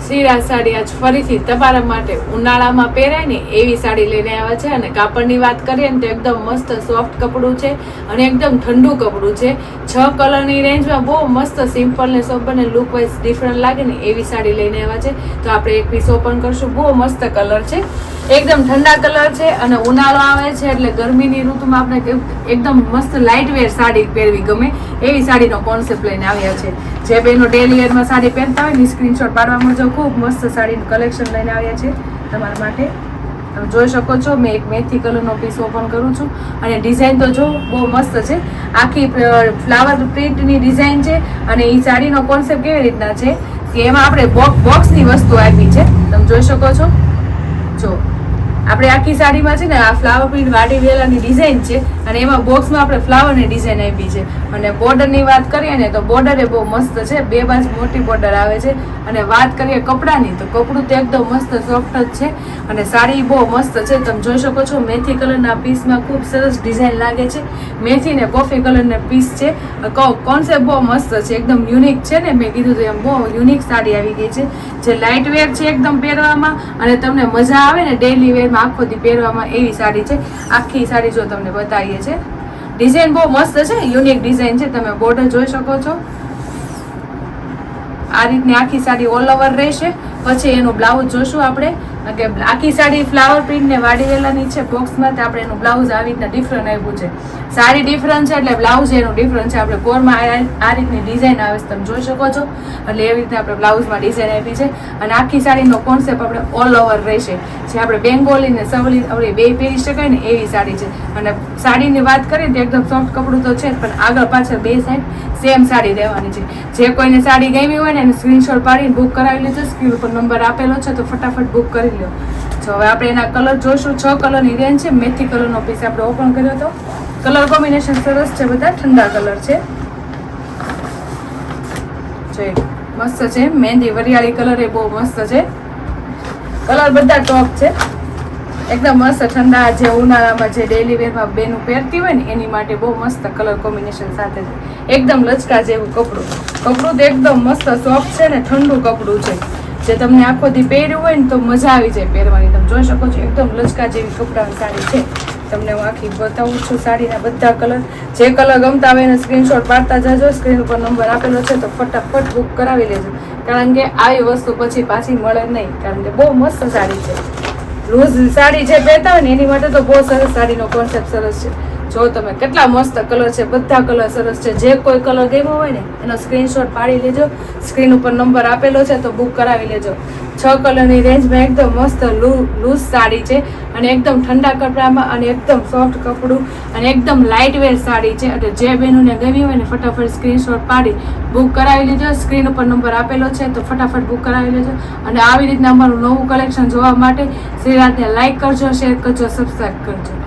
શ્રીરાજ સાડી આજ ફરીથી તમારા માટે ઉનાળામાં પહેરાય ને એવી સાડી લઈને આવ્યા છે. અને કાપડની વાત કરીએ ને તો એકદમ મસ્ત સોફ્ટ કપડું છે અને એકદમ ઠંડુ કપડું છે. 6 કલરની રેન્જમાં બહુ મસ્ત સિમ્પલ ને સોબર ને લુક વાઇઝ ડિફરન્ટ લાગે ને એવી સાડી લઈને આવ્યા છે. તો આપણે એક પીસ ઓપન કરશું. બહુ મસ્ત કલર છે, એકદમ ઠંડા કલર છે અને ઉનાળો આવે છે એટલે ગરમીની ઋતુમાં આપણે એકદમ મસ્ત લાઇટ વેર સાડી પહેરવી ગમે એવી સાડીનો કોન્સેપ્ટ લઈને આવ્યા છે. જે બેનો ડેલી વેરમાં સાડી પહેરતા હોય ને સ્ક્રીનશોટ પાડવા મુજબ ખૂબ મસ્ત સાડીનું કલેક્શન લઈને આવ્યા છે તમારા માટે. તમે જોઈ શકો છો, મેં એક મેથી કલરનો પીસ ઓપન કરું છું અને ડિઝાઇન તો જો બહુ મસ્ત છે. આખી ફ્લાવર પ્રિન્ટની ડિઝાઇન છે અને એ સાડીનો કોન્સેપ્ટ કેવી રીતના છે કે એમાં આપણે બોક્સની વસ્તુ આપી છે. તમે જોઈ શકો છો, જો આપણે આખી સાડીમાં છે ને આ ફ્લાવર પ્રિન્ટ વાડી વેલાની ડિઝાઇન છે અને એમાં બોક્સમાં આપણે ફ્લાવરની ડિઝાઇન આપી છે. અને બોર્ડરની વાત કરીએ ને તો બોર્ડર એ બહુ મસ્ત છે, 2 બાજુ મોટી બોર્ડર આવે છે. અને વાત કરીએ કપડાની તો કપડું તો એકદમ મસ્ત સોફ્ટ જ છે અને સાડી બહુ મસ્ત છે. તમે જોઈ શકો છો, મેથી કલરના પીસમાં ખૂબ સરસ ડિઝાઇન લાગે છે. મેથી ને કોફી કલરના પીસ છે. કોન્સેપ્ટ બહુ મસ્ત છે, એકદમ યુનિક છે ને. મેં કીધું તો એમ બહુ યુનિક સાડી આવી ગઈ છે જે લાઇટ વેર છે એકદમ પહેરવામાં અને તમને મજા આવે ને ડેલી વેરમાં આખો દી પહેરવામાં એવી સાડી છે. આખી સાડી જો તમને બતાવીએ છે, ડિઝાઇન બહુ મસ્ત છે, યુનિક ડિઝાઇન છે. તમે બોર્ડર જોઈ શકો છો, આ રીતની આખી સાડી ઓલ ઓવર રહેશે. પછી એનું બ્લાઉઝ જોશું આપણે કે આખી સાડી ફ્લાવર પ્રિન્ટ ને વાડી વેલાની છે. બોક્સમાં આપણે એનું બ્લાઉઝ આવી રીતના ડિફરન્ટ આવ્યું છે. સાડી ડિફરન્ટ છે એટલે બ્લાઉઝ એનું ડિફરન્ટ છે. આપણે કોરમાં આ રીતની ડિઝાઇન આવે છે, તમે જોઈ શકો છો. એટલે એવી રીતે આપણે બ્લાઉઝમાં ડિઝાઇન આપી છે અને આખી સાડીનો કોન્સેપ્ટ આપણે ઓલ ઓવર રહેશે. જે આપણે બેંગોલી ને સવલી આપણે બે પહેરી શકાય ને એવી સાડી છે. અને સાડીની વાત કરીએ તો એકદમ સોફ્ટ કપડું તો છે પણ આગળ પાછળ બે સાઈડ સેમ સાડી રહેવાની છે. જે કોઈને સાડી ગમી હોય ને એને સ્ક્રીનશોટ પાડીને બુક કરાવી લેજો. સ્ક્રીન ઉપર નંબર આપેલો છે તો ફટાફટ બુક કરી લો. જો હવે આપણે એના કલર જોઈશું. 6 કલરની રેન્જ છે. મેથી કલરનો પીસ આપણે ઓપન કર્યો હતો. કલર કોમ્બિનેશન સરસ છે, બધા ઠંડા કલર છે. જો મસ્ત છે, મહેંદી વરિયાળી કલર એ બહુ મસ્ત છે. કલર બધા ટોપ છે, એકદમ મસ્ત ઠંડા. જે ઉનાળામાં જે ડેલી વેરમાં બેનું પહેરતી હોય ને એની માટે બહુ મસ્ત કલર કોમ્બિનેશન સાથે છે. એકદમ લચકા જેવું કપડું તો એકદમ મસ્ત સોફ્ટ છે ને ઠંડુ કપડું છે. જે તમને આખો દી પહેર્યું હોય ને તો મજા આવી જાય પહેરવાની. તમે જોઈ શકો છો, એકદમ લચકા જેવી કપડાની સાડી છે. તમને હું આખી બતાવું છું સાડીના બધા કલર. જે કલર ગમતા હોય એને સ્ક્રીનશોટ પાડતા જજો. સ્ક્રીન ઉપર નંબર આપેલો છે તો ફટાફટ બુક કરાવી લેજો. કારણ કે આવી વસ્તુ પછી પાછી મળે નહીં, કારણ કે બહુ મસ્ત સાડી છે. લૂઝ સાડી જે પહેરતા હોય ને એની માટે તો બહુ સરસ સાડીનો કોન્સેપ્ટ સરસ છે. જો તમે કેટલા મસ્ત કલર છે, બધા કલર સરસ છે. જે કોઈ કલર ગમ્યો હોય ને એનો સ્ક્રીનશોટ પાડી લેજો. સ્ક્રીન ઉપર નંબર આપેલો છે તો બુક કરાવી લેજો. 6 કલરની રેન્જમાં એકદમ મસ્ત લૂઝ સાડી છે અને એકદમ ઠંડા કપડામાં અને એકદમ સોફ્ટ કપડું અને એકદમ લાઇટ વેર સાડી છે. એટલે જે બહેનોને ગમી હોય ને ફટાફટ સ્ક્રીનશોટ પાડી બુક કરાવી લેજો. સ્ક્રીન ઉપર નંબર આપેલો છે તો ફટાફટ બુક કરાવી લેજો. અને આવી રીતના અમારું નવું કલેક્શન જોવા માટે શ્રીરાજને લાઇક કરજો, શેર કરજો, સબસ્ક્રાઈબ કરજો.